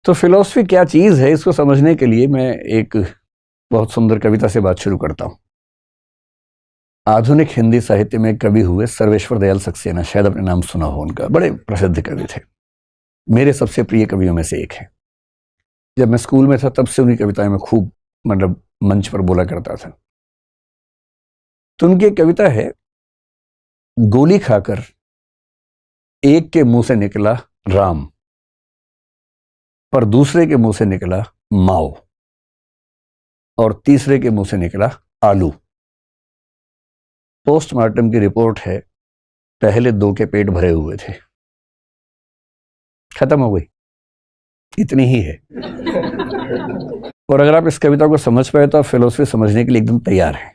तो फिलॉसफी क्या चीज़ है, इसको समझने के लिए मैं एक बहुत सुंदर कविता से बात शुरू करता हूँ। आधुनिक हिंदी साहित्य में कवि हुए सर्वेश्वर दयाल सक्सेना, शायद अपने नाम सुना हो उनका, बड़े प्रसिद्ध कवि थे, मेरे सबसे प्रिय कवियों में से एक है। जब मैं स्कूल में था तब से उनकी कविताएं मैं खूब मतलब मंच पर बोला करता था। तो उनकी एक कविता है, गोली खाकर एक के मुंह से निकला राम, पर दूसरे के मुंह से निकला माओ, और तीसरे के मुंह से निकला आलू। पोस्टमार्टम की रिपोर्ट है, पहले दो के पेट भरे हुए थे। खत्म हो गई, इतनी ही है। और अगर आप इस कविता को समझ पाए तो आप फिलोसफी समझने के लिए एकदम तैयार हैं।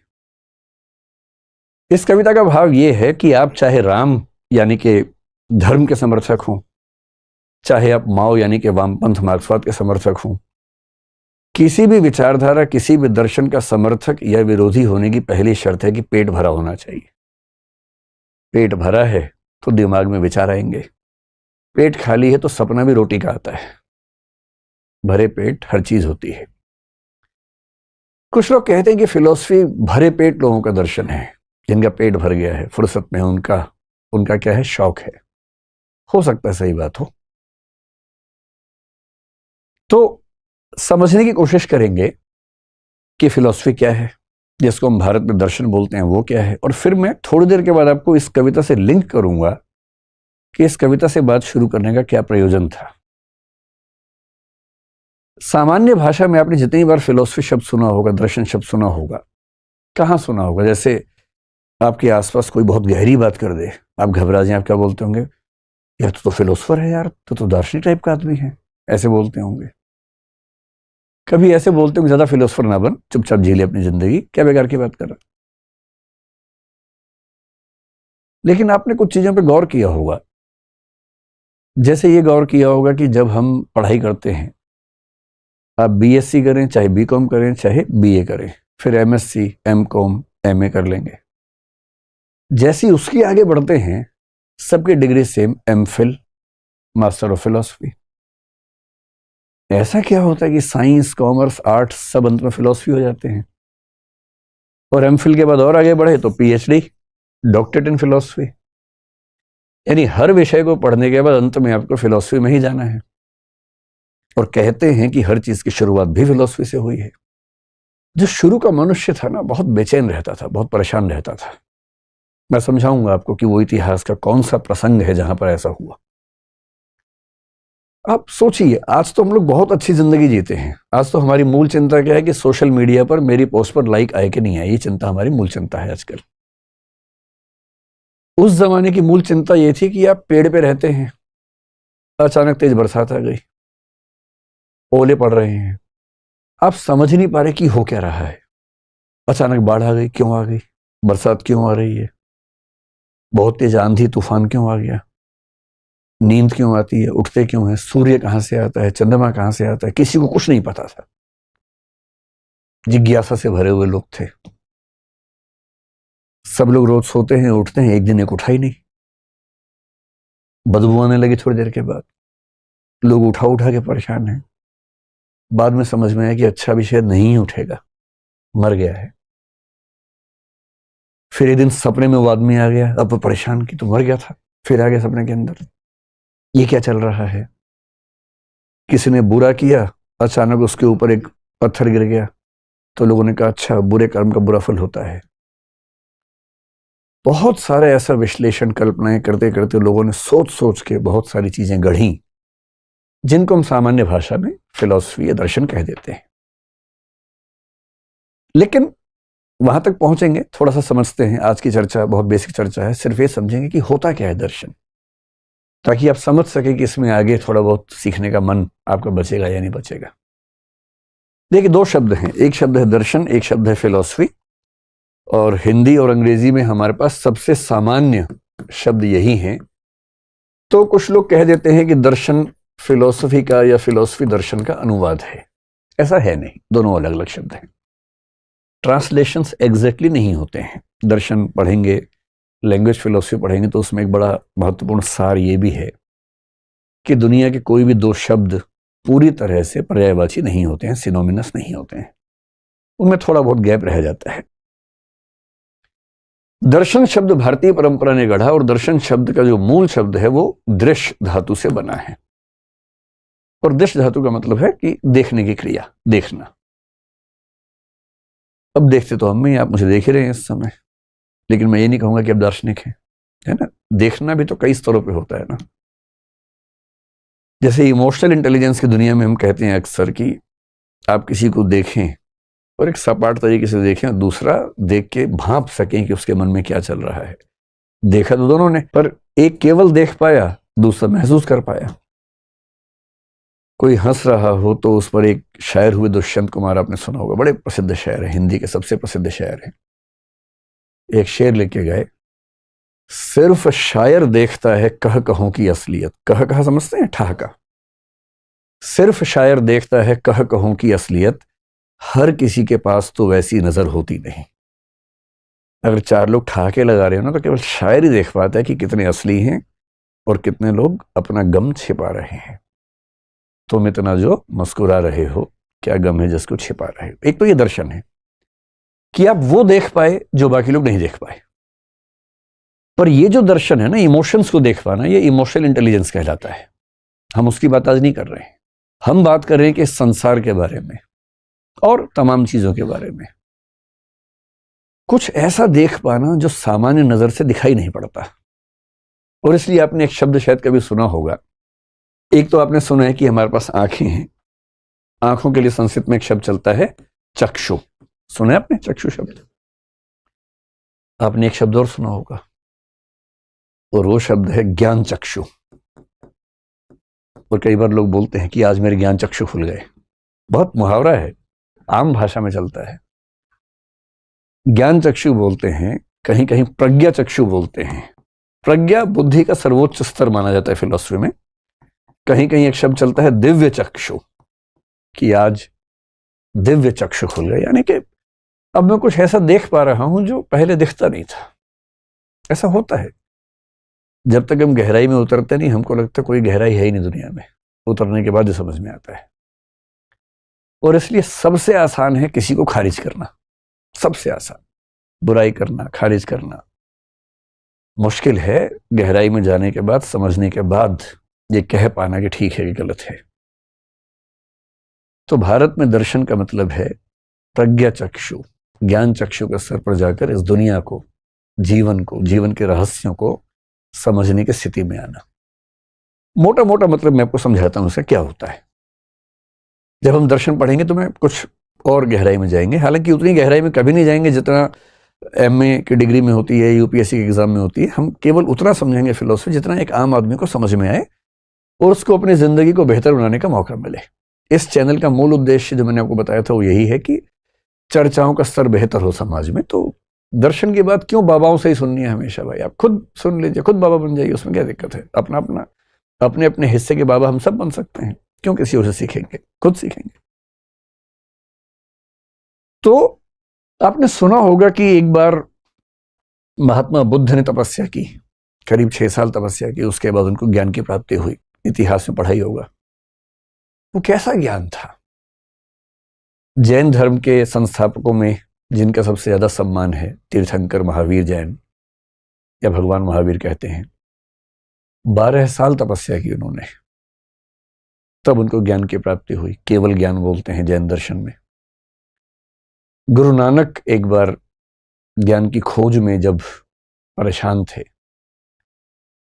इस कविता का भाव यह है कि आप चाहे राम यानी कि धर्म के समर्थक हों, चाहे आप माओ यानी कि वामपंथ मार्क्सवाद के समर्थक हों, किसी भी विचारधारा, किसी भी दर्शन का समर्थक या विरोधी होने की पहली शर्त है कि पेट भरा होना चाहिए। पेट भरा है तो दिमाग में विचार आएंगे, पेट खाली है तो सपना भी रोटी का आता है। भरे पेट हर चीज होती है। कुछ लोग कहते हैं कि फिलॉसफी भरे पेट लोगों का दर्शन है, जिनका पेट भर गया है, फुर्सत में उनका क्या है, शौक है। हो सकता है सही बात हो। तो समझने की कोशिश करेंगे कि फिलॉसफी क्या है, जिसको हम भारत में दर्शन बोलते हैं, वो क्या है। और फिर मैं थोड़ी देर के बाद आपको इस कविता से लिंक करूंगा कि इस कविता से बात शुरू करने का क्या प्रयोजन था। सामान्य भाषा में आपने जितनी बार फिलॉसफी शब्द सुना होगा, दर्शन शब्द सुना होगा, कहाँ सुना होगा? जैसे आपके आसपास कोई बहुत गहरी बात कर दे, आप घबरा जाएं, आप क्या बोलते होंगे? यार तो फिलोसफर है यार, तो दार्शनिक टाइप का आदमी है, ऐसे बोलते होंगे। कभी ऐसे बोलते होंगे, ज्यादा फिलोसफर ना बन, चुपचाप जी ले अपनी जिंदगी, क्या बेकार की बात कर रहा। लेकिन आपने कुछ चीजों पे गौर किया होगा। जैसे ये गौर किया होगा कि जब हम पढ़ाई करते हैं, आप बीएससी करें, चाहे बीकॉम करें, चाहे बीए करें, फिर एमएससी, एमकॉम, एमए कर लेंगे, जैसी उसकी आगे बढ़ते हैं सबकी degree same, MPhil, master of philosophy. ऐसा क्या होता है कि साइंस, कॉमर्स, आर्ट्स सब अंत में फिलॉसफी हो जाते हैं? और एमफिल के बाद और आगे बढ़े तो पीएचडी, डॉक्टरेट इन फिलॉसफी। यानी हर विषय को पढ़ने के बाद अंत में आपको फिलॉसफी में ही जाना है। और कहते हैं कि हर चीज की शुरुआत भी फिलॉसफी से हुई है। जो शुरू का मनुष्य था ना, बहुत बेचैन रहता था, बहुत परेशान रहता था। मैं समझाऊंगा आपको कि वो इतिहास का कौन सा प्रसंग है जहां पर ऐसा हुआ। आप सोचिए, आज तो हम लोग बहुत अच्छी जिंदगी जीते हैं। आज तो हमारी मूल चिंता क्या है कि सोशल मीडिया पर मेरी पोस्ट पर लाइक आए कि नहीं आए। ये चिंता हमारी मूल चिंता है आजकल। उस जमाने की मूल चिंता ये थी कि आप पेड़ पे रहते हैं, अचानक तेज बरसात आ गई, ओले पड़ रहे हैं, आप समझ नहीं पा रहे कि हो क्या रहा है। अचानक बाढ़ आ गई, क्यों आ गई? बरसात क्यों आ रही है? बहुत तेज आंधी तूफान क्यों आ गया? नींद क्यों आती है? उठते क्यों है? सूर्य कहां से आता है? चंद्रमा कहां से आता है? किसी को कुछ नहीं पता था। जिज्ञासा से भरे हुए लोग थे। सब लोग रोज सोते हैं, उठते हैं, एक दिन एक उठा ही नहीं। बदबू आने लगी थोड़ी देर के बाद, लोग उठा उठा के परेशान हैं। बाद में समझ में आया कि अच्छा भी शायद नहीं उठेगा, मर गया है। फिर एक दिन सपने में वो आदमी आ गया, अब वो परेशान की तो मर गया था, फिर आ गया सपने के अंदर, ये क्या चल रहा है? किसी ने बुरा किया, अचानक उसके ऊपर एक पत्थर गिर गया, तो लोगों ने कहा अच्छा, बुरे कर्म का बुरा फल होता है। बहुत सारे ऐसा विश्लेषण, कल्पनाएं करते करते लोगों ने सोच सोच के बहुत सारी चीजें गढ़ी, जिनको हम सामान्य भाषा में फिलॉसफी या दर्शन कह देते हैं। लेकिन वहां तक पहुंचेंगे, थोड़ा सा समझते हैं। आज की चर्चा बहुत बेसिक चर्चा है, सिर्फ ये समझेंगे कि होता क्या है दर्शन, ताकि आप समझ सके कि इसमें आगे थोड़ा बहुत सीखने का मन आपका बचेगा या नहीं बचेगा। देखिए, दो शब्द हैं, एक शब्द है दर्शन, एक शब्द है फिलॉसफी। और हिंदी और अंग्रेजी में हमारे पास सबसे सामान्य शब्द यही हैं। तो कुछ लोग कह देते हैं कि दर्शन फिलॉसफी का या फिलॉसफी दर्शन का अनुवाद है। ऐसा है नहीं, दोनों अलग अलग शब्द हैं। ट्रांसलेशंस एग्जैक्टली नहीं होते हैं। दर्शन पढ़ेंगे, लैंग्वेज फिलॉसफी पढ़ेंगे, तो उसमें एक बड़ा महत्वपूर्ण सार ये भी है कि दुनिया के कोई भी दो शब्द पूरी तरह से पर्यायवाची नहीं होते हैं, सिनोमिनस नहीं होते हैं, उनमें थोड़ा बहुत गैप रह जाता है। दर्शन शब्द भारतीय परंपरा ने गढ़ा और दर्शन शब्द का जो मूल शब्द है वो दृश्य धातु से बना है। और दृश्य धातु का मतलब है कि देखने की क्रिया, देखना। अब देखते तो हम ही, आप मुझे देख ही रहे हैं इस समय, लेकिन मैं ये नहीं कहूंगा कि आप दार्शनिक हैं, है ना। देखना भी तो कई स्तरों पे होता है ना। जैसे इमोशनल इंटेलिजेंस की दुनिया में हम कहते हैं अक्सर कि आप किसी को देखें और एक सपाट तरीके से देखें और दूसरा देख के भांप सकें कि उसके मन में क्या चल रहा है। देखा तो दोनों ने, पर एक केवल देख पाया, दूसरा महसूस कर पाया। कोई हंस रहा हो तो उस पर एक शायर हुए दुष्यंत कुमार, आपने सुना होगा, बड़े प्रसिद्ध शायर है, हिंदी के सबसे प्रसिद्ध शायर है। एक शेर लेके गए, सिर्फ शायर देखता है कह कहों की असलियत। कह कहा समझते हैं, ठहाका। सिर्फ शायर देखता है कह कहों की असलियत, हर किसी के पास तो वैसी नजर होती नहीं। अगर चार लोग ठहाके लगा रहे हो ना, तो केवल शायर ही देख पाता है कि कितने असली हैं और कितने लोग अपना गम छिपा रहे हैं। तुम इतना जो मुस्कुरा रहे हो, क्या गम है जिसको छिपा रहे हो। एक तो ये दर्शन है कि आप वो देख पाए जो बाकी लोग नहीं देख पाए। पर ये जो दर्शन है ना, इमोशंस को देख पाना, ये इमोशनल इंटेलिजेंस कहलाता है। हम उसकी बात आज नहीं कर रहे हैं। हम बात कर रहे हैं कि संसार के बारे में और तमाम चीजों के बारे में। कुछ ऐसा देख पाना जो सामान्य नजर से दिखाई नहीं पड़ता। और इसलिए आपने एक शब्द शायद कभी सुना होगा। एक तो आपने सुना है कि हमारे पास आंखें हैं, आंखों के लिए संस्कृत में एक शब्द चलता है चक्षु। सुना है आपने चक्षु शब्द? आपने एक शब्द और सुना होगा, और वो शब्द है ज्ञान चक्षु। और कई बार लोग बोलते हैं कि आज मेरे ज्ञान चक्षु खुल गए। बहुत मुहावरा है, आम भाषा में चलता है। ज्ञान चक्षु बोलते हैं, कहीं कहीं प्रज्ञा चक्षु बोलते हैं। प्रज्ञा बुद्धि का सर्वोच्च स्तर माना जाता है फिलॉसफी में। कहीं कहीं एक शब्द चलता है दिव्य चक्षु, कि आज दिव्य चक्षु खुल गए, यानी कि अब मैं कुछ ऐसा देख पा रहा हूं जो पहले दिखता नहीं था। ऐसा होता है, जब तक हम गहराई में उतरते नहीं, हमको लगता कोई गहराई है ही नहीं दुनिया में। उतरने के बाद जो समझ में आता है। और इसलिए सबसे आसान है किसी को खारिज करना, सबसे आसान। बुराई करना, खारिज करना मुश्किल है। गहराई में जाने के बाद, समझने के बाद ये कह पाना कि ठीक है कि गलत है। तो भारत में दर्शन का मतलब है प्रज्ञा चक्षु, ज्ञान चक्षु के स्तर पर जाकर इस दुनिया को, जीवन को, जीवन के रहस्यों को समझने की स्थिति में आना। मोटा मोटा मतलब मैं आपको समझाता हूं इसका क्या होता है। जब हम दर्शन पढ़ेंगे तो मैं कुछ और गहराई में जाएंगे, हालांकि उतनी गहराई में कभी नहीं जाएंगे जितना एमए की डिग्री में होती है, यूपीएससी के एग्जाम में होती है। हम केवल उतना समझेंगे फिलोसफी जितना एक आम आदमी को समझ में आए और उसको अपनी जिंदगी को बेहतर बनाने का मौका मिले। इस चैनल का मूल उद्देश्य जो मैंने आपको बताया था वो यही है कि चर्चाओं का स्तर बेहतर हो समाज में। तो दर्शन की बात क्यों बाबाओं से ही सुननी है हमेशा? भाई आप खुद सुन लीजिए, खुद बाबा बन जाइए, उसमें क्या दिक्कत है? अपना अपना अपने अपने हिस्से के बाबा हम सब बन सकते हैं, क्यों किसी और से सीखेंगे? खुद सीखेंगे। तो आपने सुना होगा कि एक बार महात्मा बुद्ध ने तपस्या की, करीब 6 साल तपस्या की, उसके बाद उनको ज्ञान की प्राप्ति हुई। इतिहास में पढ़ाई होगा। वो कैसा ज्ञान था? जैन धर्म के संस्थापकों में जिनका सबसे ज्यादा सम्मान है, तीर्थंकर महावीर जैन, या भगवान महावीर कहते हैं, 12 साल तपस्या की उन्होंने, तब उनको ज्ञान की प्राप्ति हुई। केवल ज्ञान बोलते हैं जैन दर्शन में। गुरु नानक एक बार ज्ञान की खोज में जब परेशान थे,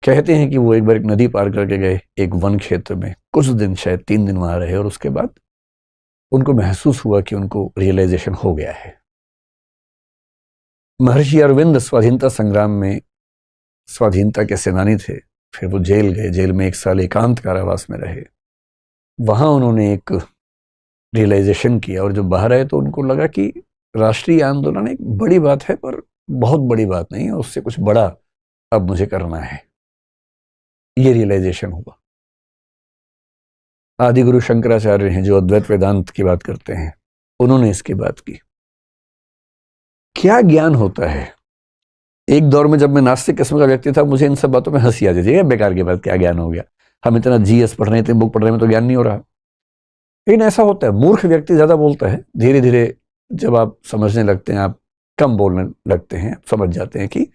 कहते हैं कि वो एक बार एक नदी पार करके गए, एक वन क्षेत्र में, कुछ दिन, शायद 3 दिन वहां रहे, और उसके बाद उनको महसूस हुआ कि उनको रियलाइजेशन हो गया है। महर्षि अरविंद स्वाधीनता संग्राम में स्वाधीनता के सेनानी थे, फिर वो जेल गए, जेल में 1 साल एकांत कारावास में रहे। वहां उन्होंने एक रियलाइजेशन किया, और जब बाहर आए तो उनको लगा कि राष्ट्रीय आंदोलन एक बड़ी बात है, पर बहुत बड़ी बात नहीं है, उससे कुछ बड़ा अब मुझे करना है। ये रियलाइजेशन हुआ। आदि गुरु शंकराचार्य हैं जो अद्वैत वेदांत की बात करते हैं, उन्होंने इसकी बात की। क्या ज्ञान होता है? एक दौर में जब मैं नास्तिक किस्म का व्यक्ति था, मुझे इन सब बातों में हंसी आती थी। बेकार की बात, क्या ज्ञान हो गया? हम इतना जीएस पढ़ रहे हैं, इतनी बुक पढ़ रहे हैं, तो ज्ञान नहीं हो रहा। लेकिन ऐसा होता है, मूर्ख व्यक्ति ज्यादा बोलता है। धीरे धीरे जब आप समझने लगते हैं, आप कम बोलने लगते हैं, समझ जाते हैं कि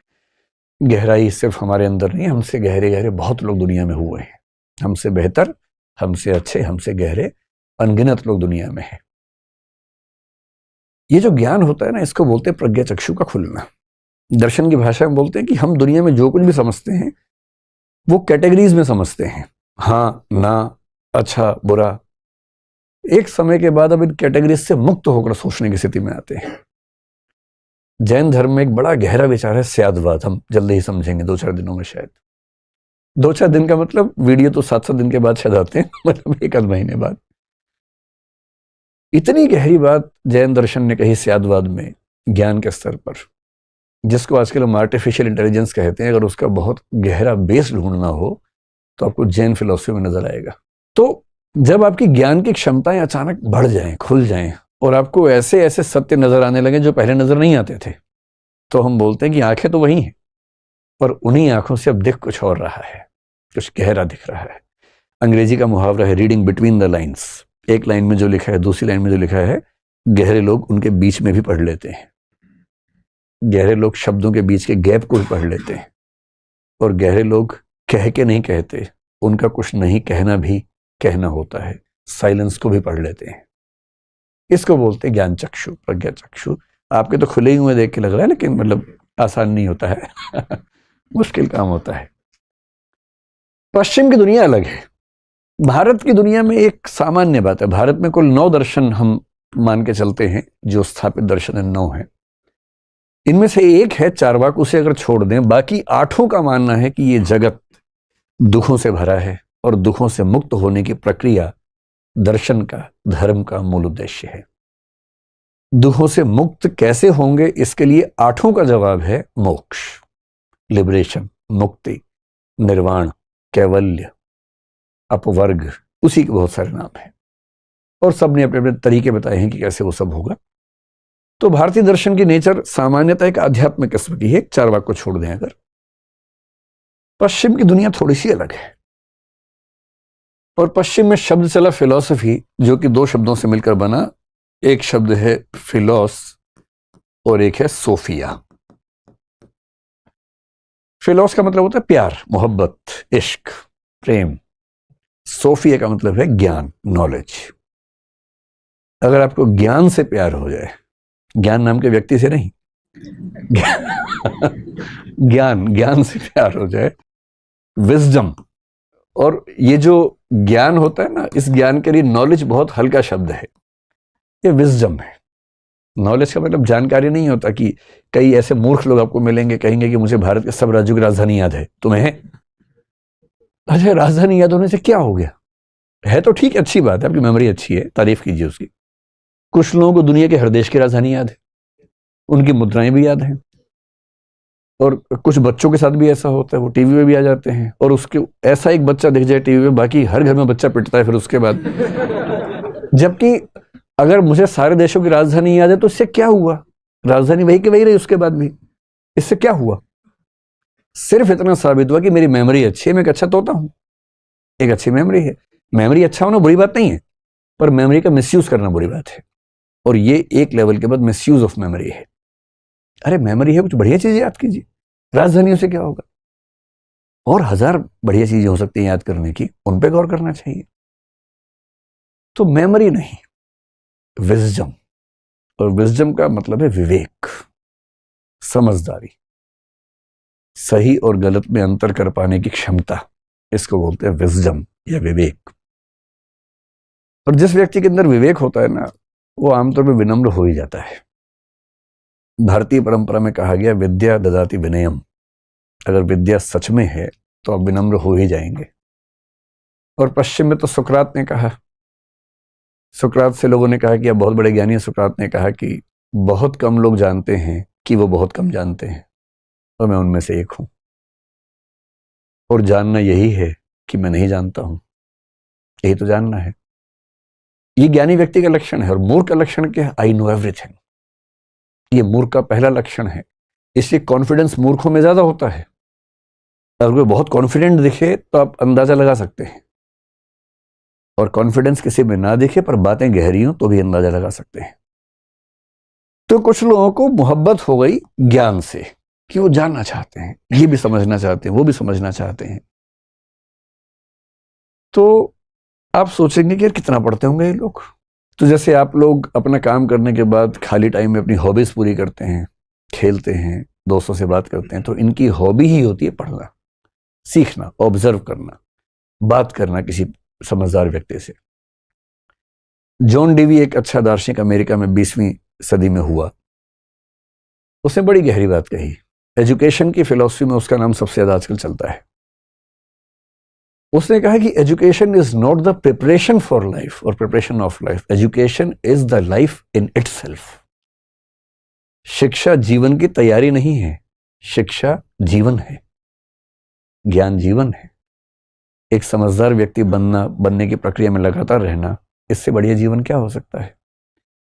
गहराई सिर्फ हमारे अंदर नहीं, हमसे गहरे गहरे बहुत लोग दुनिया में हुए हैं, हमसे बेहतर, हमसे अच्छे, हमसे गहरे अनगिनत लोग दुनिया में हैं। ये जो ज्ञान होता है ना, इसको बोलते हैं प्रज्ञा चक्षु का खुलना। दर्शन की भाषा में बोलते हैं कि हम दुनिया में जो कुछ भी समझते हैं वो कैटेगरीज में समझते हैं, हाँ ना, अच्छा बुरा। एक समय के बाद अब इन कैटेगरीज से मुक्त होकर सोचने की स्थिति में आते हैं। जैन धर्म में एक बड़ा गहरा विचार है स्यादवाद, हम जल्दी ही समझेंगे 2-4 दिनों में शायद। 2-4 दिन का मतलब वीडियो तो 7-7 दिन के बाद शायद आते हैं, मतलब 1 आध महीने बाद। इतनी गहरी बात जैन दर्शन ने कही स्यादवाद में, ज्ञान के स्तर पर, जिसको आजकल हम आर्टिफिशियल इंटेलिजेंस कहते हैं। अगर उसका बहुत गहरा बेस ढूंढना हो तो आपको जैन फिलॉसफी में नजर आएगा। तो जब आपकी ज्ञान की क्षमताएं अचानक बढ़ जाएं, खुल जाएं, और आपको ऐसे ऐसे सत्य नजर आने लगे जो पहले नजर नहीं आते थे, तो हम बोलते हैं कि आंखें तो वही हैं, पर उन्हीं आंखों से अब दिख कुछ और रहा है, कुछ गहरा दिख रहा है। अंग्रेजी का मुहावरा है रीडिंग बिटवीन द लाइन्स। एक लाइन में जो लिखा है, दूसरी लाइन में जो लिखा है, गहरे लोग उनके बीच में भी पढ़ लेते हैं। गहरे लोग शब्दों के बीच के गैप को भी पढ़ लेते हैं, और गहरे लोग कह के नहीं कहते, उनका कुछ नहीं कहना भी कहना होता है, साइलेंस को भी पढ़ लेते हैं। इसको बोलते हैं ज्ञान चक्षु, प्रज्ञा चक्षु। आपके तो खुले ही हुए देख के लग रहा है, लेकिन मतलब आसान नहीं होता है मुश्किल काम होता है। पश्चिम की दुनिया अलग है, भारत की दुनिया में एक सामान्य बात है। भारत में कुल 9 दर्शन हम मान के चलते हैं, जो स्थापित दर्शन है 9 है। इनमें से एक है चारवाक, उसे अगर छोड़ दें, बाकी 8 का मानना है कि ये जगत दुखों से भरा है, और दुखों से मुक्त होने की प्रक्रिया दर्शन का, धर्म का मूल उद्देश्य है। दुखों से मुक्त कैसे होंगे, इसके लिए 8 का जवाब है मोक्ष, लिबरेशन, मुक्ति, निर्वाण, कैवल्य, अपवर्ग, उसी के बहुत सारे नाम हैं, और सबने अपने अपने तरीके बताए हैं कि कैसे वो सब होगा। तो भारतीय दर्शन की नेचर सामान्यतः एक आध्यात्मिक किस्म की है, चारवाक को छोड़ दें अगर। पश्चिम की दुनिया थोड़ी सी अलग है, और पश्चिम में शब्द चला फिलॉसफी, जो कि 2 शब्दों से मिलकर बना। एक शब्द है फिलॉस और एक है सोफिया। फिलॉस का मतलब होता है प्यार, मोहब्बत, इश्क, प्रेम। सोफिया का मतलब है ज्ञान, नॉलेज। अगर आपको ज्ञान से प्यार हो जाए, ज्ञान नाम के व्यक्ति से नहीं, ज्ञान से प्यार हो जाए, विजडम, और ये जो ज्ञान होता है ना, इस ज्ञान के लिए नॉलेज बहुत हल्का शब्द है, ये विजडम है। नॉलेज का मतलब जानकारी नहीं होता कि कई ऐसे मूर्ख लोग आपको मिलेंगे, कहेंगे कि मुझे भारत के सब राज्यों की राजधानी याद है, तुम्हें? अच्छा, राजधानी याद होने से क्या हो गया? है तो ठीक, अच्छी बात है, आपकी मेमोरी अच्छी है, तारीफ कीजिए उसकी। कुछ लोगों को दुनिया के हर देश की राजधानी याद है, उनकी मुद्राएं भी याद हैं, और कुछ बच्चों के साथ भी ऐसा होता है, वो टीवी में भी आ जाते हैं, और उसके ऐसा एक बच्चा दिख जाए टीवी में, बाकी हर घर में बच्चा पिटता है फिर उसके बाद। जबकि अगर मुझे सारे देशों की राजधानी याद है तो इससे क्या हुआ? राजधानी वही की वही रही उसके बाद भी, इससे क्या हुआ? सिर्फ इतना साबित हुआ कि मेरी मेमोरी अच्छी है, मैं एक अच्छा तोता हूं, एक अच्छी मेमोरी है। मेमोरी अच्छा होना बुरी बात नहीं है, पर मेमोरी का मिसयूज करना बुरी बात है, और ये एक लेवल के बाद मिसयूज ऑफ मेमोरी है। अरे मेमोरी है, कुछ बढ़िया चीजें याद कीजिए, राजधानियों से क्या होगा? और 1000 बढ़िया चीजें हो सकती हैं याद करने की, उन पे गौर करना चाहिए। तो मेमोरी नहीं, विजडम, और विजडम का मतलब है विवेक, समझदारी, सही और गलत में अंतर कर पाने की क्षमता, इसको बोलते हैं विजडम या विवेक। और जिस व्यक्ति के अंदर विवेक होता है ना, वो आमतौर पर विनम्र हो ही जाता है। भारतीय परंपरा में कहा गया विद्या ददाति विनयम, अगर विद्या सच में है तो आप विनम्र हो ही जाएंगे। और पश्चिम में तो सुकरात ने कहा, सुकरात से लोगों ने कहा कि आप बहुत बड़े ज्ञानी हैं। सुकरात ने कहा कि बहुत कम लोग जानते हैं कि वो बहुत कम जानते हैं, और मैं उनमें से एक हूं। और जानना यही है कि मैं नहीं जानता हूं, यही तो जानना है। ये ज्ञानी व्यक्ति का लक्षण है। और मूर्ख का लक्षण क्या है? I know everything. ये मूर्ख का पहला लक्षण है। इसलिए कॉन्फिडेंस मूर्खों में ज्यादा होता है। अगर कोई बहुत कॉन्फिडेंट दिखे तो आप अंदाजा लगा सकते हैं और कॉन्फिडेंस किसी में ना दिखे पर बातें गहरी हो तो भी अंदाजा लगा सकते हैं। तो कुछ लोगों को मोहब्बत हो गई ज्ञान से कि वो जानना चाहते हैं, ये भी समझना चाहते हैं, वो भी समझना चाहते हैं। तो आप सोचेंगे कि यार कितना पढ़ते होंगे ये लोग। तो जैसे आप लोग अपना काम करने के बाद खाली टाइम में अपनी हॉबीज पूरी करते हैं, खेलते हैं, दोस्तों से बात करते हैं, तो इनकी हॉबी ही होती है पढ़ना, सीखना, ऑब्जर्व करना, बात करना किसी समझदार व्यक्ति से। जॉन डीवी एक अच्छा दार्शनिक अमेरिका में 20वीं सदी में हुआ, उसने बड़ी गहरी बात कही। एजुकेशन की फिलॉसफी में उसका नाम सबसे ज्यादा आजकल चलता है। उसने कहा कि education is not the preparation for life और preparation of life, education is the life in itself. शिक्षा जीवन की तैयारी नहीं है, शिक्षा जीवन है, ज्ञान जीवन है। एक समझदार व्यक्ति बनने की प्रक्रिया में लगातार रहना, इससे बढ़िया जीवन क्या हो सकता है।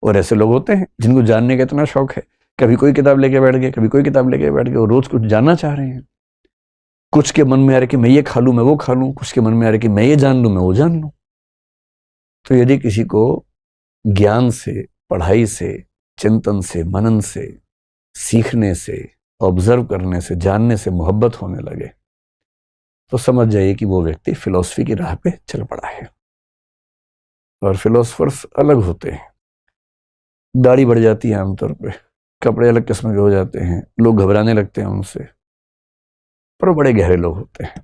और ऐसे लोग होते हैं जिनको जानने का इतना शौक है, कभी कोई किताब लेके बैठ गए, कभी कोई किताब लेके बैठ गए, और रोज कुछ जानना चाह रहे हैं। कुछ के मन में आ रहा है कि मैं ये खा लूं, मैं वो खा लूं, कुछ के मन में आ रहा है कि मैं ये जान लूं, मैं वो जान लूं। तो यदि किसी को ज्ञान से, पढ़ाई से, चिंतन से, मनन से, सीखने से, ऑब्जर्व करने से, जानने से मोहब्बत होने लगे, तो समझ जाइए कि वो व्यक्ति फिलॉसफी की राह पे चल पड़ा है। और फिलोसफर्स अलग होते हैं, दाढ़ी बढ़ जाती है आमतौर पे, कपड़े अलग किस्म के हो जाते हैं, लोग घबराने लगते हैं उनसे, पर वो बड़े गहरे लोग होते हैं।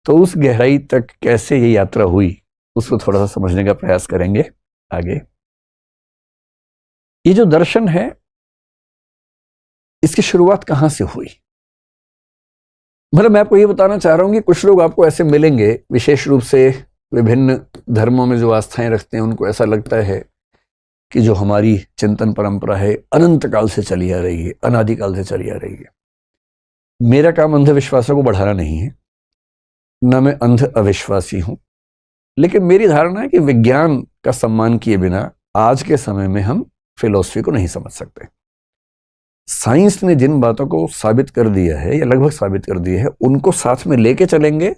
तो उस गहराई तक कैसे ये यात्रा हुई, उसको थोड़ा सा समझने का प्रयास करेंगे आगे। ये जो दर्शन है, इसकी शुरुआत कहां से हुई? मतलब मैं आपको ये बताना चाह रहा हूं कि कुछ लोग आपको ऐसे मिलेंगे, विशेष रूप से विभिन्न धर्मों में जो आस्थाएं रखते हैं, उनको ऐसा लगता है कि जो हमारी चिंतन परंपरा है अनंत काल से चली आ रही है, अनादिकाल से चली आ रही है। मेरा काम अंधविश्वासों को बढ़ाना नहीं है, न मैं अंध अविश्वासी हूं, लेकिन मेरी धारणा है कि विज्ञान का सम्मान किए बिना आज के समय में हम फिलॉसफी को नहीं समझ सकते। साइंस ने जिन बातों को साबित कर दिया है या लगभग साबित कर दिया है, उनको साथ में लेके चलेंगे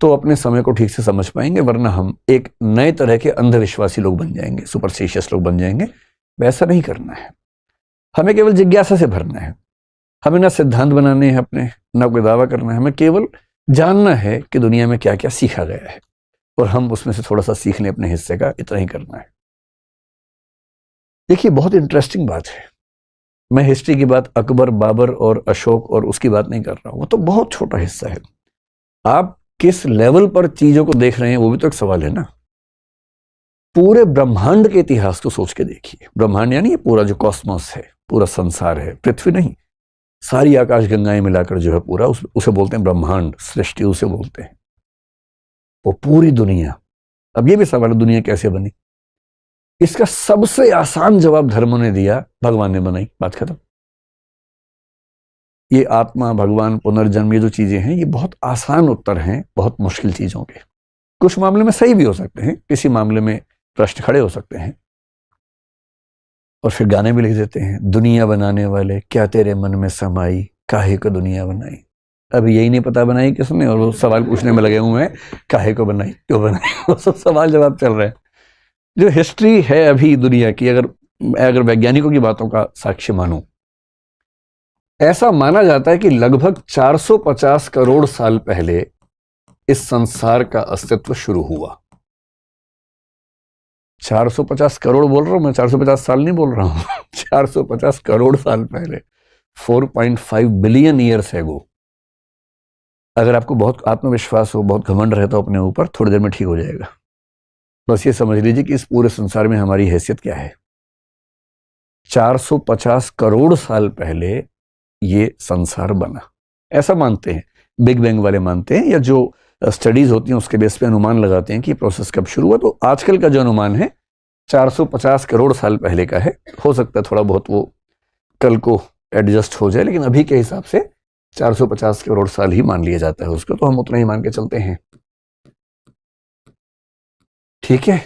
तो अपने समय को ठीक से समझ पाएंगे, वरना हम एक नए तरह के अंधविश्वासी लोग बन जाएंगे, सुपरस्टिशियस लोग बन जाएंगे। वैसा नहीं करना है, हमें केवल जिज्ञासा से भरना है। हमें ना सिद्धांत बनाने हैं अपने, ना कोई दावा करना है, हमें केवल जानना है कि दुनिया में क्या क्या सीखा गया है और हम उसमें से थोड़ा सा सीख लें अपने हिस्से का, इतना ही करना है। देखिए, बहुत इंटरेस्टिंग बात है। मैं हिस्ट्री की बात अकबर, बाबर और अशोक और उसकी बात नहीं कर रहा हूं, वो तो बहुत छोटा हिस्सा है। आप किस लेवल पर चीजों को देख रहे हैं वो भी तो एक सवाल है ना। पूरे ब्रह्मांड के इतिहास को सोच के देखिए। ब्रह्मांड यानी ये पूरा जो कॉस्मोस है, पूरा संसार है, पृथ्वी नहीं, सारी आकाश गंगाएं मिलाकर जो है पूरा, उसे बोलते हैं ब्रह्मांड, सृष्टि उसे बोलते हैं। वो पूरी दुनिया। अब ये भी सवाल है, दुनिया कैसे बनी? इसका सबसे आसान जवाब धर्मों ने दिया, भगवान ने बनाई, बात खत्म। ये आत्मा, भगवान, पुनर्जन्म, ये जो चीजें हैं, ये बहुत आसान उत्तर हैं बहुत मुश्किल चीजों के। कुछ मामले में सही भी हो सकते हैं, किसी मामले में प्रश्न खड़े हो सकते हैं। और फिर गाने भी लिख देते हैं, दुनिया बनाने वाले क्या तेरे मन में समाई, काहे को दुनिया बनाई। अभी यही नहीं पता बनाई किसने, और वो सवाल पूछने में लगे हुए हैं, काहे को बनाई, क्यों बनाई, वो सब सवाल जवाब चल रहे हैं। जो हिस्ट्री है अभी दुनिया की, अगर वैज्ञानिकों की बातों का साक्ष्य मानूं, ऐसा माना जाता है कि लगभग 450 करोड़ साल पहले इस संसार का अस्तित्व शुरू हुआ। 450 करोड़ बोल रहा हूं मैं, 450 साल नहीं बोल रहा हूं 450 करोड़ साल पहले, 4.5 बिलियन ईयर्स एगो। अगर आपको बहुत आत्मविश्वास हो, बहुत घमंड रहता हो अपने ऊपर, थोड़ी देर में ठीक हो जाएगा। बस ये समझ लीजिए कि इस पूरे संसार में हमारी हैसियत क्या है। 450 करोड़ साल पहले ये संसार बना, ऐसा मानते हैं बिग बैंग वाले, मानते हैं, या जो स्टडीज होती हैं उसके बेस पे अनुमान लगाते हैं कि प्रोसेस कब शुरू हुआ। तो आजकल का जो अनुमान है 450 करोड़ साल पहले का है। हो सकता है थोड़ा बहुत वो कल को एडजस्ट हो जाए, लेकिन अभी के हिसाब से 450 करोड़ साल ही मान लिया जाता है उसको, तो हम उतना ही मान के चलते हैं। ठीक है,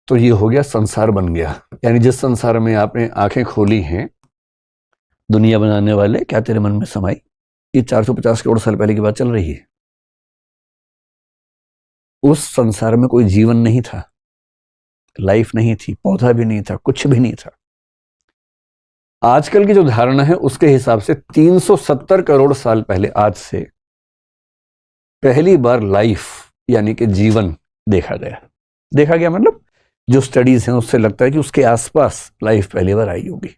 तो ये हो गया, संसार बन गया। यानी जिस संसार में आपने आंखें खोली हैं, दुनिया बनाने वाले क्या तेरे मन में समाई, ये 450 करोड़ साल पहले की बात चल रही है। उस संसार में कोई जीवन नहीं था, लाइफ नहीं थी, पौधा भी नहीं था, कुछ भी नहीं था। आजकल की जो धारणा है उसके हिसाब से 370 करोड़ साल पहले, आज से पहली बार लाइफ यानी कि जीवन देखा गया। देखा गया मतलब जो स्टडीज हैं उससे लगता है कि उसके आसपास लाइफ पहली बार आई होगी।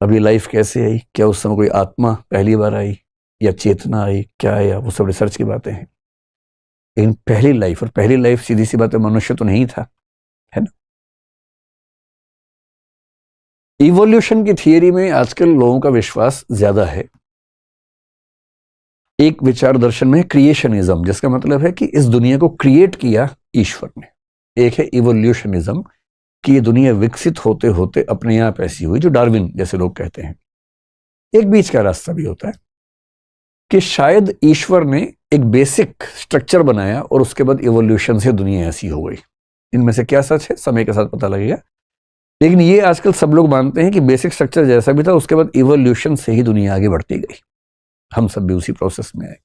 अभी लाइफ कैसे आई, क्या उस समय कोई आत्मा पहली बार आई या चेतना आई, क्या आया, वो सब रिसर्च की बातें हैं। लेकिन पहली लाइफ, और पहली लाइफ सीधी सी बात है मनुष्य तो नहीं था, है ना। इवोल्यूशन की थियरी में आजकल लोगों का विश्वास ज्यादा है। एक विचार दर्शन में क्रिएशनिज्म, जिसका मतलब है कि इस दुनिया को क्रिएट किया ईश्वर ने। एक है इवोल्यूशनिज्म कि ये दुनिया विकसित होते होते अपने आप ऐसी हुई, जो डार्विन जैसे लोग कहते हैं। एक बीच का रास्ता भी होता है कि शायद ईश्वर ने एक बेसिक स्ट्रक्चर बनाया और उसके बाद इवोल्यूशन से दुनिया ऐसी हो गई। इनमें से क्या सच है समय के साथ पता लगेगा, लेकिन ये आजकल सब लोग मानते हैं कि बेसिक स्ट्रक्चर जैसा भी था उसके बाद इवोल्यूशन से ही दुनिया आगे बढ़ती गई। हम सब भी उसी प्रोसेस में आए।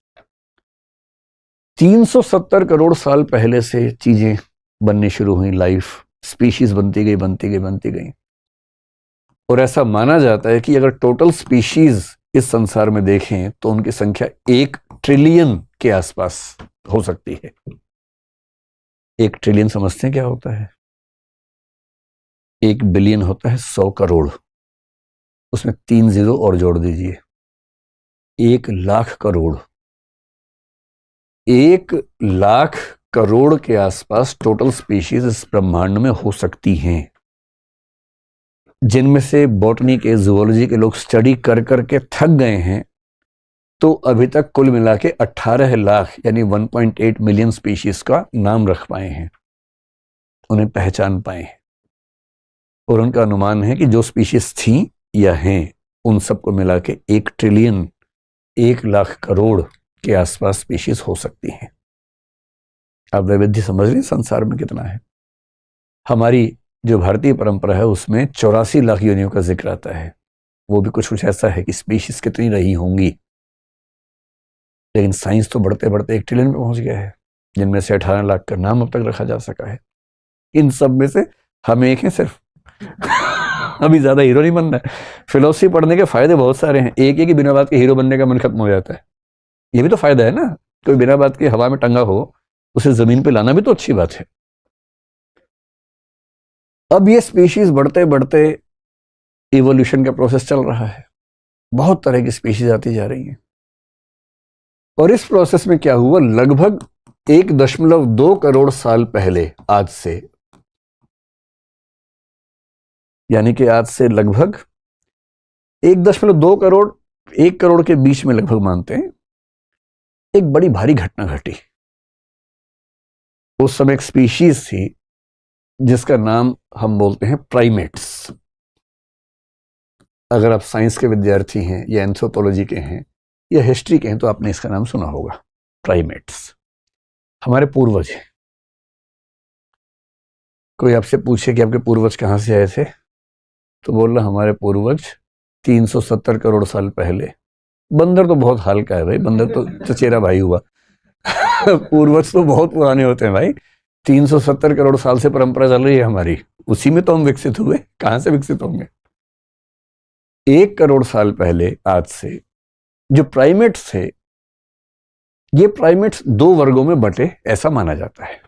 370 करोड़ साल पहले से चीजें बननी शुरू हुई, लाइफ स्पीशीज बनती गई बनती गई बनती गई। और ऐसा माना जाता है कि अगर टोटल स्पीशीज इस संसार में देखें तो उनकी संख्या 1 ट्रिलियन के आसपास हो सकती है। 1 ट्रिलियन समझते हैं क्या होता है? 1 बिलियन होता है 100 करोड़, उसमें 3 जीरो और जोड़ दीजिए, 1 लाख करोड़। 1 लाख करोड़ के आसपास टोटल स्पीशीज इस ब्रह्मांड में हो सकती हैं, जिनमें से बॉटनी के, जूलॉजी के लोग स्टडी कर करके थक गए हैं। तो अभी तक कुल मिला के 18 लाख यानी 1.8 मिलियन स्पीशीज का नाम रख पाए हैं, उन्हें पहचान पाए हैं। और उनका अनुमान है कि जो स्पीशीज थी या हैं उन सबको मिला के 1 ट्रिलियन 1 लाख करोड़ के आसपास स्पीशीज हो सकती हैं। आप वैविध्य समझ रहे हैं संसार में कितना है। हमारी जो भारतीय परंपरा है उसमें 84 लाख योनियों का जिक्र आता है। वो भी कुछ ऐसा है कि स्पीशीज कितनी रही होंगी, लेकिन साइंस तो बढ़ते बढ़ते 1 ट्रिलियन पे पहुंच गया है, जिनमें से 18 लाख का नाम अब तक रखा जा सका है। इन सब में से हम एक हैं सिर्फ। अभी ज्यादा हीरो नहीं बनना है। फिलोसफी पढ़ने के फायदे बहुत सारे हैं। एक ही कि बिना बात के हीरो बनने का मन खत्म हो जाता है, ये भी तो फायदा है ना। कोई बिना बात के हवा में टंगा हो उसे जमीन पे लाना भी तो अच्छी बात है। अब ये स्पीशीज बढ़ते बढ़ते इवोल्यूशन का प्रोसेस चल रहा है, बहुत तरह की स्पीशीज आती जा रही हैं। और इस प्रोसेस में क्या हुआ, लगभग 1.2 करोड़ साल पहले, आज से यानी कि आज से लगभग 1.2 करोड़ 1 करोड़ के बीच में लगभग मानते हैं, एक बड़ी भारी घटना घटी। उस समय एक स्पीशीज थी जिसका नाम हम बोलते हैं प्राइमेट्स। अगर आप साइंस के विद्यार्थी हैं या एंथ्रोपोलॉजी के हैं या हिस्ट्री के हैं तो आपने इसका नाम सुना होगा, प्राइमेट्स। हमारे पूर्वज हैं। कोई आपसे पूछे कि आपके पूर्वज कहां से आए थे, तो बोल रहा हमारे पूर्वज 370 करोड़ साल पहले। बंदर तो बहुत हाल का है भाई, बंदर तो चचेरा भाई हुआ। पूर्वज तो बहुत पुराने होते हैं भाई। 370 करोड़ साल से परंपरा चल रही है हमारी, उसी में तो हम विकसित हुए, कहां से विकसित होंगे। 1 करोड़ साल पहले आज से जो प्राइमेट्स थे, ये प्राइमेट्स 2 वर्गों में बंटे ऐसा माना जाता है।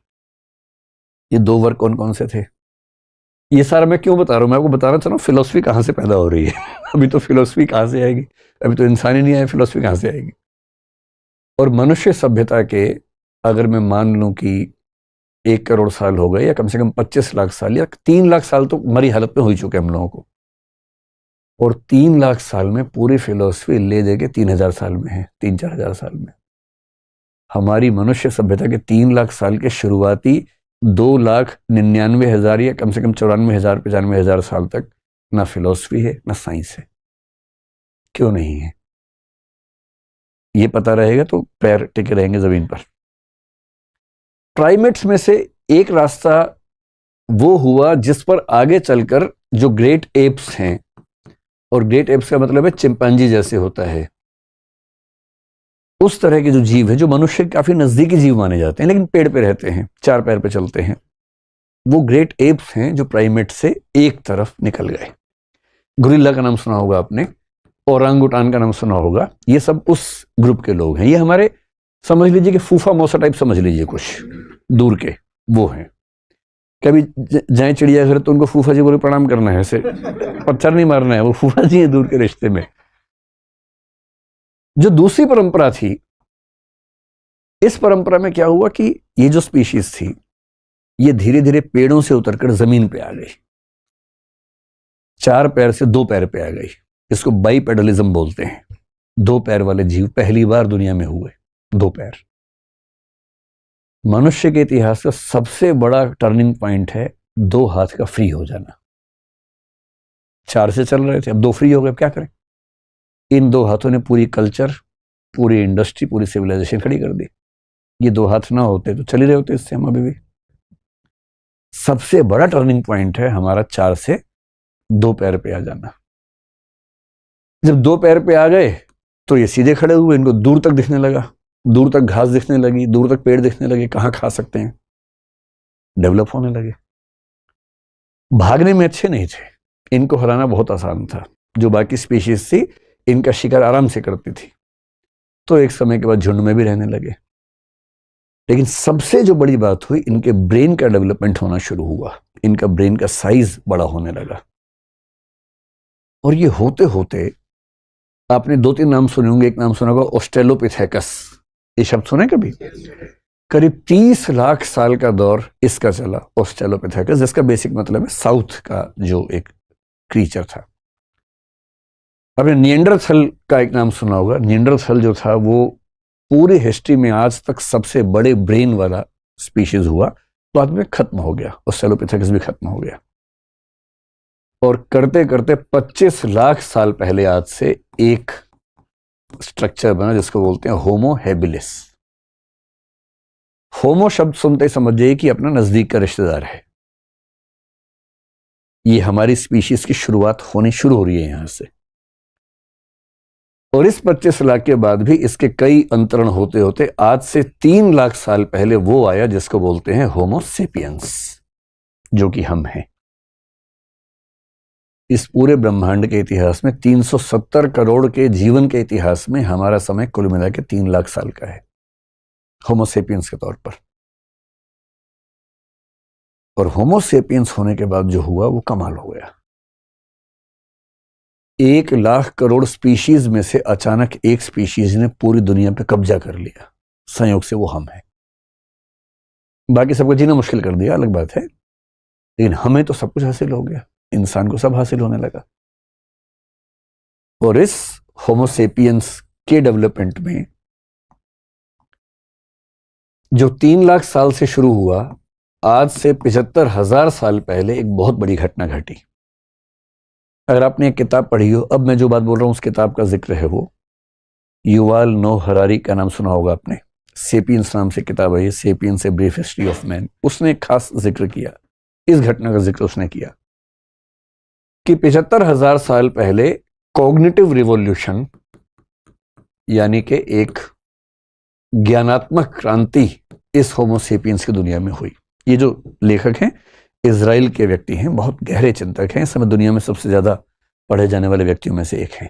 ये 2 वर्ग कौन कौन से थे, ये सारा मैं क्यों बता रहा हूं, मैं आपको बताना चाह रहा हूं फिलोसफी कहां से पैदा हो रही है। अभी तो फिलोसफी कहां से आएगी, अभी तो इंसान ही नहीं आए, फिलोसफी कहां से आएगी। और मनुष्य सभ्यता के अगर मैं मान लूं कि 1 करोड़ साल हो गए या कम से कम 25 लाख साल या 3 लाख साल तो मरी हालत में हो ही चुके हम लोगों को, और 3 लाख साल में पूरी फिलोसफी ले दे के 3000 साल में है, 3-4 हजार साल में। हमारी मनुष्य सभ्यता के 3 लाख साल के शुरुआती 2,99,000 या कम से कम 94,000-95,000 साल तक ना फिलोसफी है ना साइंस है। क्यों नहीं है, ये पता रहेगा तो पैर टिके रहेंगे जमीन पर। प्राइमेट्स में से एक रास्ता वो हुआ जिस पर आगे चलकर जो ग्रेट एप्स हैं, और ग्रेट एप्स का मतलब है चिंपांजी जैसे होता है, उस तरह के जो जीव है, जो मनुष्य के काफी नजदीकी जीव माने जाते हैं, लेकिन पेड़ पे रहते हैं, 4 पैर पे चलते हैं, वो ग्रेट एप्स हैं जो प्राइमेट से एक तरफ निकल गए। गुरिल्ला का नाम सुना होगा आपने, ओरांगुटान का नाम सुना होगा, ये सब उस ग्रुप के लोग हैं। ये हमारे समझ लीजिए कि फूफा मौसा टाइप समझ लीजिए, कुछ दूर के वो हैं। कभी जाए चिड़ियाघर तो उनको फूफा जी बोले प्रणाम करना है, ऐसे पत्थर नहीं मारना है, वो फूफा जी है दूर के रिश्ते में। जो दूसरी परंपरा थी, इस परंपरा में क्या हुआ कि ये जो स्पीशीज थी, ये धीरे धीरे पेड़ों से उतरकर जमीन पे आ गई, 4 पैर से 2 पैर पे आ गई। इसको बाइपेडलिज्म बोलते हैं। 2 पैर वाले जीव पहली बार दुनिया में हुए, 2 पैर। मनुष्य के इतिहास का सबसे बड़ा टर्निंग पॉइंट है 2 हाथ का फ्री हो जाना। 4 से चल रहे थे, अब 2 फ्री हो गए, अब क्या करें? इन 2 हाथों ने पूरी कल्चर, पूरी इंडस्ट्री, पूरी सिविलाइजेशन खड़ी कर दी। ये 2 हाथ ना होते तो चल ही रहे होते इससे हम अभी भी। सबसे बड़ा टर्निंग पॉइंट है हमारा 4 से 2 पैर पे आ जाना। जब 2 पैर पे आ गए तो ये सीधे खड़े हुए, इनको दूर तक दिखने लगा, दूर तक घास दिखने लगी, दूर तक पेड़ दिखने लगे, कहां खा सकते हैं, डेवलप होने लगे। भागने में अच्छे नहीं थे, इनको हराना बहुत आसान था। जो बाकी स्पीशीज थी, इनका शिकार आराम से करती थी, तो एक समय के बाद झुंड में भी रहने लगे। लेकिन सबसे जो बड़ी बात हुई, इनके ब्रेन का डेवलपमेंट होना शुरू हुआ, इनका ब्रेन का साइज बड़ा होने लगा। और ये होते होते आपने 2-3 नाम सुने होंगे। एक नाम सुना होगा ऑस्ट्रेलोपिथेकस, ये शब्द सुने कभी? करीब 30 लाख साल का दौर इसका चला, ऑस्ट्रेलोपिथेकस, जिसका बेसिक मतलब है साउथ का जो एक क्रीचर था। आपने निएंडरथल का एक नाम सुना होगा। निएंडरथल जो था वो पूरी हिस्ट्री में आज तक सबसे बड़े ब्रेन वाला स्पीशीज हुआ, तो बाद में खत्म हो गया, ऑस्ट्रेलोपिथेकस भी खत्म हो गया। और करते करते 25 लाख साल पहले आज से एक स्ट्रक्चर बना जिसको बोलते हैं होमो हैबिलिस। होमो शब्द सुनते ही समझ जाइए कि अपना नजदीक का रिश्तेदार है। ये हमारी स्पीशीज की शुरुआत होनी शुरू हो रही है यहां से। और इस 25 लाख के बाद भी इसके कई अंतरण होते होते आज से 3 लाख साल पहले वो आया जिसको बोलते हैं होमो सेपियंस, जो कि हम हैं। इस पूरे ब्रह्मांड के इतिहास में 370 करोड़ के जीवन के इतिहास में हमारा समय कुल मिला के 3 लाख साल का है होमो सेपियंस के तौर पर। और होमो सेपियंस होने के बाद जो हुआ वो कमाल हो गया। 1 लाख करोड़ स्पीशीज में से अचानक एक स्पीशीज ने पूरी दुनिया पे कब्जा कर लिया। संयोग से वो हम हैं। बाकी सबको जीना मुश्किल कर दिया, अलग बात है, लेकिन हमें तो सब कुछ हासिल हो गया। इंसान को सब हासिल होने लगा। और इस होमो सेपियंस के डेवलपमेंट में जो 3 लाख साल से शुरू हुआ, आज से 75,000 साल पहले एक बहुत बड़ी घटना घटी। अगर आपने एक किताब पढ़ी हो, अब मैं जो बात बोल रहा हूं उस किताब का जिक्र है, वो युवाल नोह हरारी का नाम सुना होगा आपने। सेपियंस नाम से किताब है ये, sapiens a brief history of man. उसने एक खास जिक्र किया, इस घटना का जिक्र उसने किया कि 75,000 साल पहले कॉग्निटिव रिवॉल्यूशन, यानी कि एक ज्ञानात्मक क्रांति इस होमो सेपियंस की दुनिया में हुई। ये जो लेखक हैं इजराइल के व्यक्ति हैं, बहुत गहरे चिंतक हैं, इस समय दुनिया में सबसे ज्यादा पढ़े जाने वाले व्यक्तियों में से एक हैं।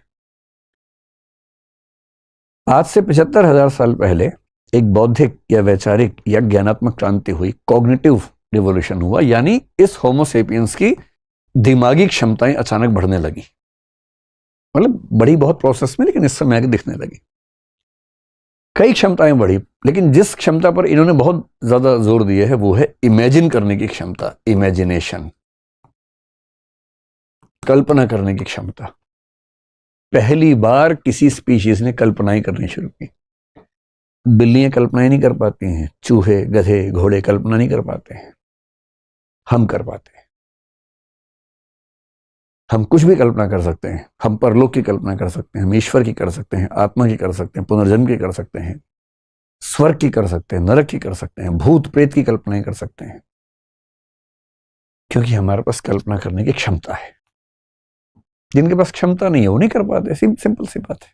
आज से 75,000 साल पहले एक बौद्धिक या वैचारिक या ज्ञानात्मक क्रांति हुई, कॉग्निटिव रिवॉल्यूशन हुआ, यानी इस होमो सेपियंस की दिमागी क्षमताएं अचानक बढ़ने लगी। मतलब बड़ी बहुत प्रोसेस में, लेकिन इस समय आगे दिखने लगी। कई क्षमताएं बढ़ी, लेकिन जिस क्षमता पर इन्होंने बहुत ज्यादा जोर दिया है वो है इमेजिन करने की क्षमता, इमेजिनेशन, कल्पना करने की क्षमता। पहली बार किसी स्पीशीज ने कल्पनाएं करनी शुरू की। बिल्लियां कल्पनाएं नहीं कर पाती हैं, चूहे, गधे, घोड़े कल्पना नहीं कर पाते हैं, हम कर पाते हैं। हम कुछ भी कल्पना कर सकते हैं। हम परलोक की कल्पना कर सकते हैं, हम ईश्वर की कर सकते हैं, आत्मा की कर सकते हैं, पुनर्जन्म की कर सकते हैं, स्वर्ग की कर सकते हैं, नरक की कर सकते हैं, भूत प्रेत की कल्पनाएं कर सकते हैं, क्योंकि हमारे पास कल्पना करने की क्षमता है। जिनके पास क्षमता नहीं है वो नहीं कर पाते, सिंपल सी बात है।